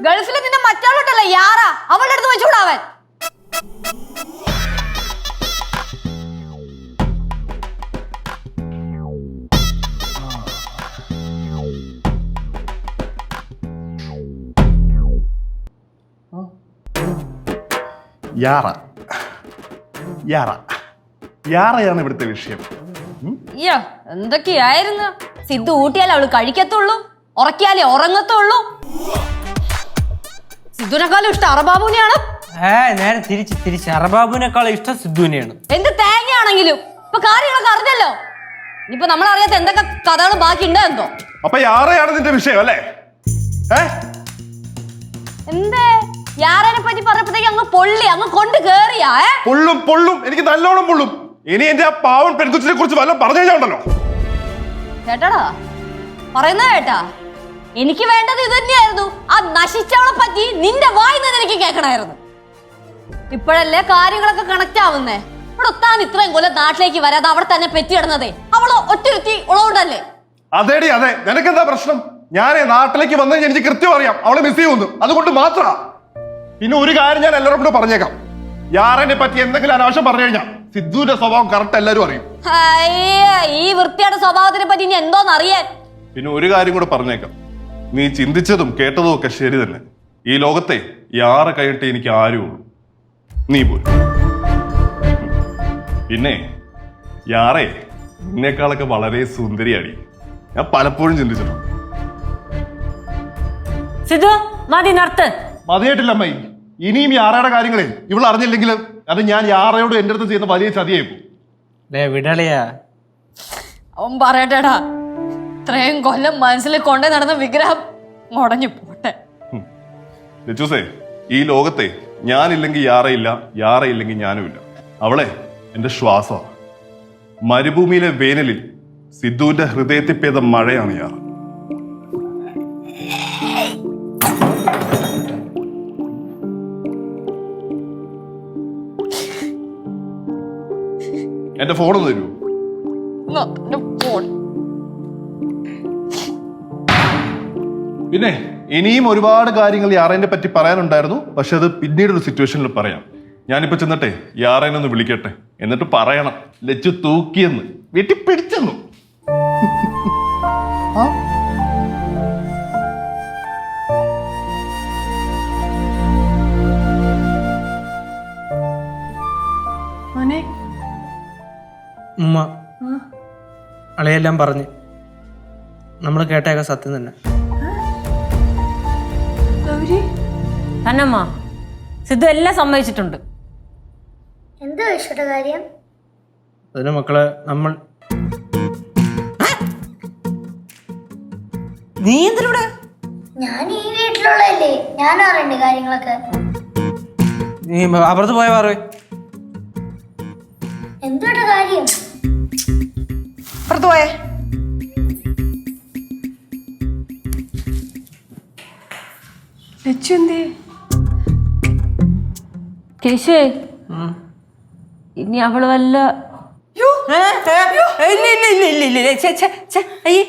ഗൾഫിൽ നിന്റെ മറ്റാളോട്ടല്ലേ യാറ, അവളുടെ അടുത്ത് വെച്ചുകൂടാവൻ. യാറയാണ് ഇവിടുത്തെ വിഷയം. എന്തൊക്കെയായിരുന്നു. സിദ്ധു ഊട്ടിയാലേ അവള് കഴിക്കത്തുള്ളൂ, ഉറക്കിയാലേ ഉറങ്ങത്തുള്ളൂ. സിദ്ധുവിനെക്കാളും ഇഷ്ടം അറബാബുവിനെയാണ്. നേരെ തിരിച്ച് അറബാബുവിനേക്കാളും ഇഷ്ടം സിദ്ധുവിനെയാണ്. എന്ത് തേങ്ങയാണെങ്കിലും ഇപ്പൊ കാര്യങ്ങളൊക്കെ അറിഞ്ഞല്ലോ. ഇനിയിപ്പോ നമ്മളറിയാത്ത എന്തൊക്കെ കഥകൾ ബാക്കി ഉണ്ടോ എന്തോ. അപ്പൊ യാറയാണ് നിന്റെ വിഷയം അല്ലേ? എന്തേ യാറനെ പറ്റി പറഞ്ഞപ്പോഴത്തേക്ക് അങ്ങ് പൊള്ളി, അങ്ങ് കൊണ്ട് കേറിയാ? പൊള്ളും, എനിക്ക് നല്ലോണം പൊള്ളും. ഇനി എന്റെ ആ പാവൻ പെൺകുച്ചിനെ കുറിച്ച് വല്ലതും പറഞ്ഞു കഴിഞ്ഞാണ്ടല്ലോ. കേട്ടാടാ പറയുന്നത് കേട്ടാ? എനിക്ക് വേണ്ടത് ഇത് തന്നെയായിരുന്നു. ആ നശിച്ചവളെ പറ്റി നിന്റെ വായിൽ നിന്ന് എനിക്ക് കേൾക്കണമായിരുന്നു. ഇപ്പോഴല്ലേ കാര്യങ്ങളൊക്കെ കണക്ട് ആവുന്നേ. ഇവിടെ ഒത്താൻ ഇത്രയും കൊല്ലം നാട്ടിലേക്ക് വരാതെ അവിടെ തന്നെ പെറ്റിയിടുന്നതേ അവള് ഒറ്റൊരുത്തി ഉള്ളതുകൊണ്ടല്ലേ. അതേടി അതെ, നിനക്കെന്താ പ്രശ്നം? ഞാനേ നാട്ടിലേക്ക് വന്നത് എനിക്ക് കൃത്യം അറിയാം അവളെ മിസ് ചെയ്യുന്നു, അതുകൊണ്ട് മാത്ര. പിന്നെ ഒരു കാര്യം ഞാൻ എല്ലാവരും കൂടെ പറഞ്ഞേക്കാം, യാറിനെ പറ്റി എന്തെങ്കിലും അനാവശ്യം പറഞ്ഞു കഴിഞ്ഞാൽ സിദ്ധുവിന്റെ സ്വഭാവം കറക്റ്റ് എല്ലാവരും അറിയും. ഈ വൃത്തിയുടെ സ്വഭാവത്തിനെ പറ്റി ഇനി എന്തോന്ന് അറിയാൻ. പിന്നെ ഒരു കാര്യം കൂടെ പറഞ്ഞേക്കാം, നീ ചിന്തിച്ചതും കേട്ടതും ഒക്കെ ശരി തന്നെ. ഈ ലോകത്തെ യാറെ കഴിഞ്ഞിട്ട് എനിക്ക് ആരുള്ളൂ, നീ പോലും. പിന്നെ യാറെ നിന്നേക്കാളൊക്കെ വളരെ സുന്ദരിയാടി, ഞാൻ പലപ്പോഴും ചിന്തിച്ചിട്ടുണ്ട്. സിദ്ധു മതി നിർത്ത്. മതിയായിട്ടില്ല അമ്മ, ഇനിയും യാറയുടെ കാര്യങ്ങളെ ഇവൾ അറിഞ്ഞില്ലെങ്കിൽ അത് ഞാൻ യാറയോട് എന്റെ അടുത്ത് ചെയ്യുന്ന വലിയ ചതിയായിപ്പോ. വിടളിയാ അവൻ പറയട്ടേടാ, ഇത്രയും കൊല്ലം മനസ്സിൽ കൊണ്ടേ നടന്ന വിഗ്രഹം മുടഞ്ഞു പോട്ടെ. ലച്ചൂസേ, ഈ ലോകത്തെ ഞാനില്ലെങ്കിൽ യാറയില്ല, യാറയില്ലെങ്കിൽ ഞാനുമില്ല. അവളെ എന്റെ ശ്വാസമാണ്. മരുഭൂമിയിലെ വേനലിൽ സിദ്ധുവിന്റെ ഹൃദയത്തിൽ പെയ്ത മഴയാണ് യാറ. എന്റെ ഫോണൊന്ന് തരൂ. പിന്നെ ഇനിയും ഒരുപാട് കാര്യങ്ങൾ യാറേനെ പറ്റി പറയാനുണ്ടായിരുന്നു, പക്ഷെ അത് പിന്നീട് ഒരു സിറ്റുവേഷനിൽ പറയാം. ഞാനിപ്പോ ചെന്നിട്ടെ യാറേനെ ഒന്ന് വിളിക്കട്ടെ, എന്നിട്ട് പറയണം ലച്ചു തൂക്കിയെന്ന്, വീട്ടിൽ പിടിച്ചെന്നു. ഉമ്മ അളയെല്ലാം പറഞ്ഞ് നമ്മൾ കേട്ടേക്ക സത്യം തന്നെ. തന്നമ്മ സിദ്ധു എല്ലാം സമ്മതിച്ചിട്ടുണ്ട്. എന്താ വിഷയുടെ കാര്യം? അതിന് മക്കളെ നമ്മൾ നീ എന്തിനൂടെ? ഞാൻ ഈ വീട്ടിലുള്ളതല്ലേ, ഞാൻ അറിയണ്ടേ കാര്യങ്ങളൊക്കെ. നീ അപ്പുറത്ത് പോയ പറ. എന്തുടെ കാര്യം? പുറത്തു പോയേ. കേശുവേ, ഇനി അവള് വല്ല